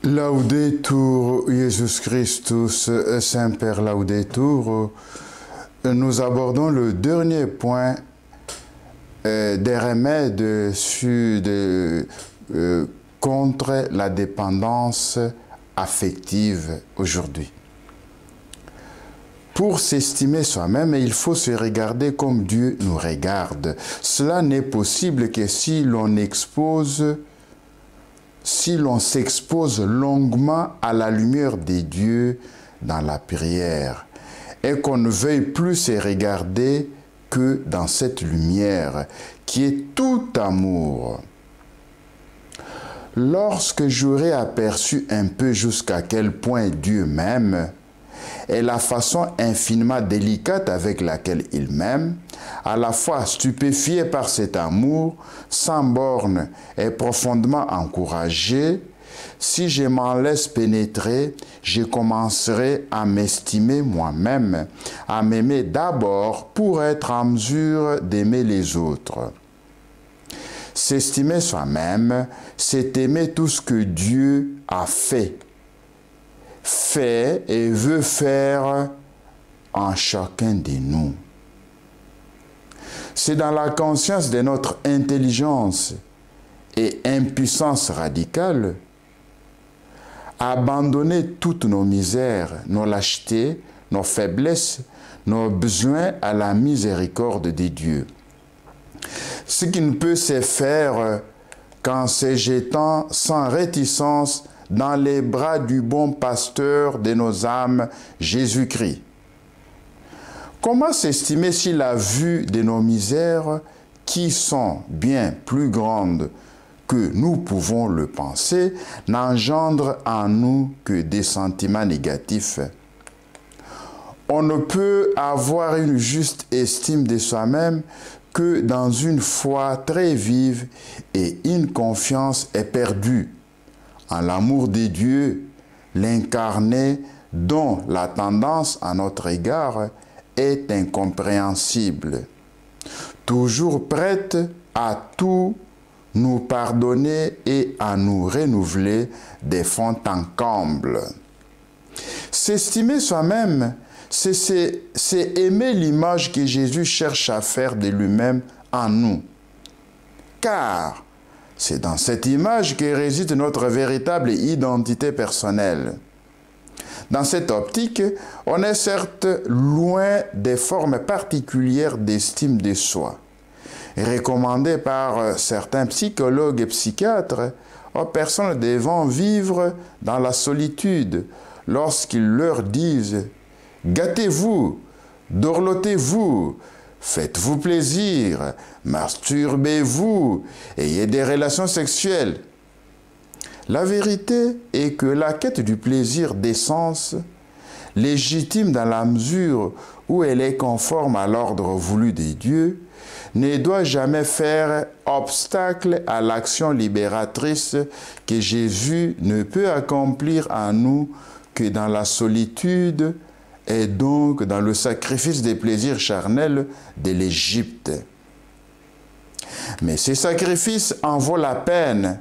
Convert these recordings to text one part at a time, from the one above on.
Laudetur Jesus Christus, Semper Laudetur. Nous abordons le dernier point des remèdes contre la dépendance affective aujourd'hui. Pour s'estimer soi-même, il faut se regarder comme Dieu nous regarde. Cela n'est possible que si l'on s'expose longuement à la lumière des dieux dans la prière et qu'on ne veuille plus se regarder que dans cette lumière qui est tout amour. Lorsque j'aurai aperçu un peu jusqu'à quel point Dieu m'aime et la façon infiniment délicate avec laquelle il m'aime, à la fois stupéfié par cet amour, sans borne et profondément encouragé, si je m'en laisse pénétrer, je commencerai à m'estimer moi-même, à m'aimer d'abord pour être en mesure d'aimer les autres. S'estimer soi-même, c'est aimer tout ce que Dieu a fait et veut faire en chacun de nous. C'est dans la conscience de notre intelligence et impuissance radicale, abandonner toutes nos misères, nos lâchetés, nos faiblesses, nos besoins à la miséricorde de Dieu. Ce qui ne peut se faire qu'en se jetant sans réticence dans les bras du bon pasteur de nos âmes, Jésus-Christ. Comment s'estimer si la vue de nos misères, qui sont bien plus grandes que nous pouvons le penser, n'engendre en nous que des sentiments négatifs? On ne peut avoir une juste estime de soi-même que dans une foi très vive et une confiance éperdue en l'amour de Dieu, l'incarné, dont la tendance à notre égard est incompréhensible, toujours prête à tout nous pardonner et à nous renouveler des fond en comble. S'estimer soi-même, c'est aimer l'image que Jésus cherche à faire de lui-même en nous. Car c'est dans cette image que réside notre véritable identité personnelle. Dans cette optique, on est certes loin des formes particulières d'estime de soi, recommandées par certains psychologues et psychiatres aux personnes devant vivre dans la solitude lorsqu'ils leur disent « Gâtez-vous, dorlotez-vous, faites-vous plaisir, masturbez-vous, ayez des relations sexuelles. » La vérité est que la quête du plaisir d'essence, légitime dans la mesure où elle est conforme à l'ordre voulu des dieux, ne doit jamais faire obstacle à l'action libératrice que Jésus ne peut accomplir en nous que dans la solitude et donc dans le sacrifice des plaisirs charnels de l'Égypte. Mais ces sacrifices en vaut la peine,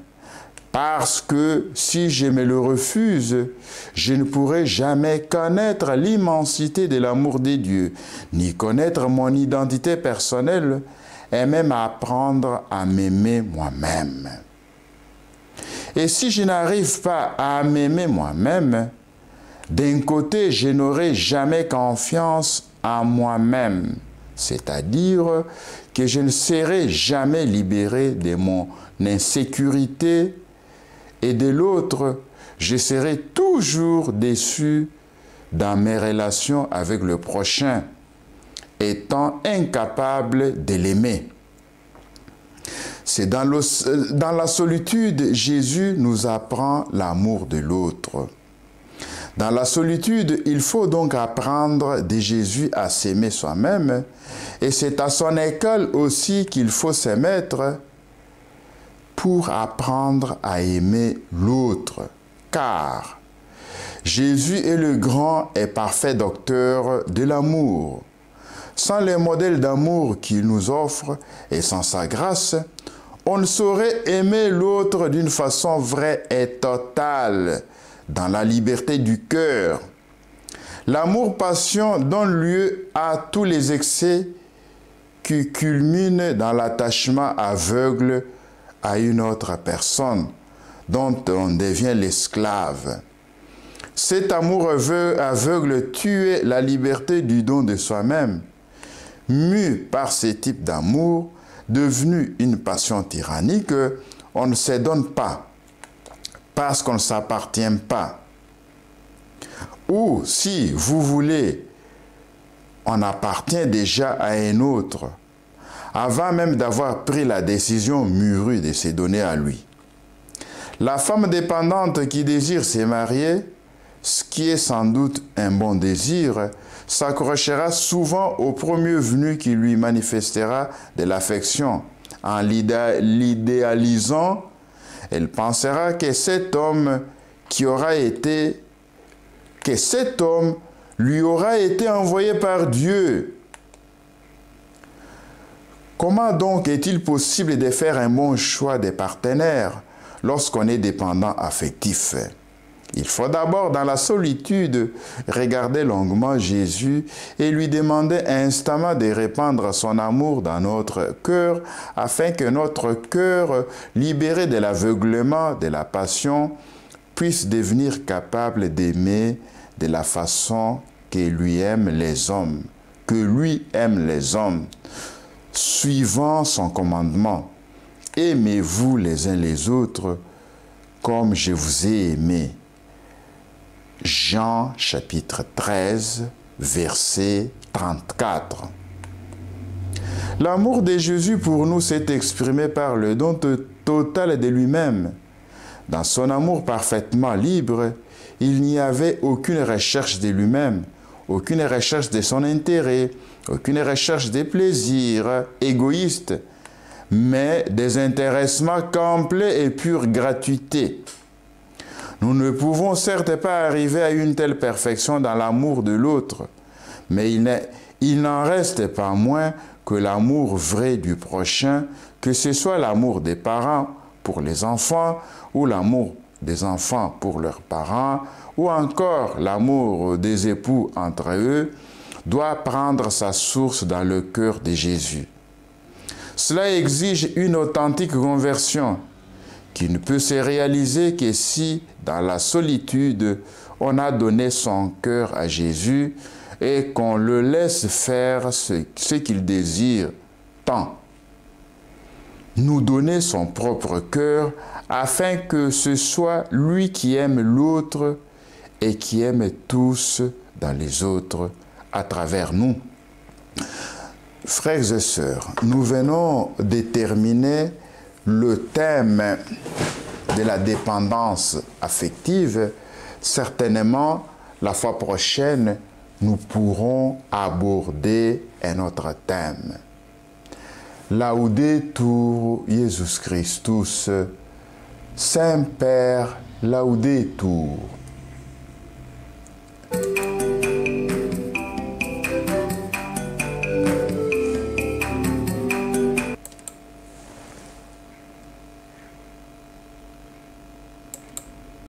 parce que si je me le refuse, je ne pourrai jamais connaître l'immensité de l'amour de Dieu, ni connaître mon identité personnelle, et même apprendre à m'aimer moi-même. Et si je n'arrive pas à m'aimer moi-même, d'un côté, je n'aurai jamais confiance en moi-même, c'est-à-dire que je ne serai jamais libéré de mon insécurité, et de l'autre, je serai toujours déçu dans mes relations avec le prochain, étant incapable de l'aimer. C'est dans la solitude, Jésus nous apprend l'amour de l'autre. Dans la solitude, il faut donc apprendre de Jésus à s'aimer soi-même, et c'est à son école aussi qu'il faut se mettre pour apprendre à aimer l'autre, car Jésus est le grand et parfait docteur de l'amour. Sans les modèles d'amour qu'il nous offre et sans sa grâce, On ne saurait aimer l'autre d'une façon vraie et totale, dans la liberté du cœur. L'amour-passion donne lieu à tous les excès qui culminent dans l'attachement aveugle à une autre personne, dont on devient l'esclave. Cet amour aveugle tue la liberté du don de soi-même. Mu par ce type d'amour, devenu une passion tyrannique, on ne se donne pas, parce qu'on ne s'appartient pas. Ou, si vous voulez, on appartient déjà à un autre, avant même d'avoir pris la décision mûrue de se donner à lui. La femme dépendante qui désire se marier, ce qui est sans doute un bon désir, s'accrochera souvent au premier venu qui lui manifestera de l'affection. En l'idéalisant, elle pensera que cet homme lui aura été envoyé par Dieu. Comment donc est-il possible de faire un bon choix des partenaires lorsqu'on est dépendant affectif? Il faut d'abord, dans la solitude, regarder longuement Jésus et lui demander instamment de répandre son amour dans notre cœur, afin que notre cœur, libéré de l'aveuglement, de la passion, puisse devenir capable d'aimer de la façon que lui aiment les hommes, suivant son commandement. Aimez-vous les uns les autres comme je vous ai aimé. Jean chapitre 13, verset 34. L'amour de Jésus pour nous s'est exprimé par le don total de lui-même. Dans son amour parfaitement libre, il n'y avait aucune recherche de lui-même, aucune recherche de son intérêt, aucune recherche des plaisirs égoïstes, mais désintéressement complet et pure gratuité. Nous ne pouvons certes pas arriver à une telle perfection dans l'amour de l'autre, mais il n'en reste pas moins que l'amour vrai du prochain, que ce soit l'amour des parents pour les enfants, ou l'amour des enfants pour leurs parents, ou encore l'amour des époux entre eux, doit prendre sa source dans le cœur de Jésus. Cela exige une authentique conversion, qui ne peut se réaliser que si, dans la solitude, on a donné son cœur à Jésus et qu'on le laisse faire ce qu'il désire tant. Nous donner son propre cœur afin que ce soit lui qui aime l'autre et qui aime tous dans les autres à travers nous. Frères et sœurs, nous venons de terminer le thème de la dépendance affective. Certainement, la fois prochaine, nous pourrons aborder un autre thème. Laudetur Jesus Christus, Saint-Père, Laudetur.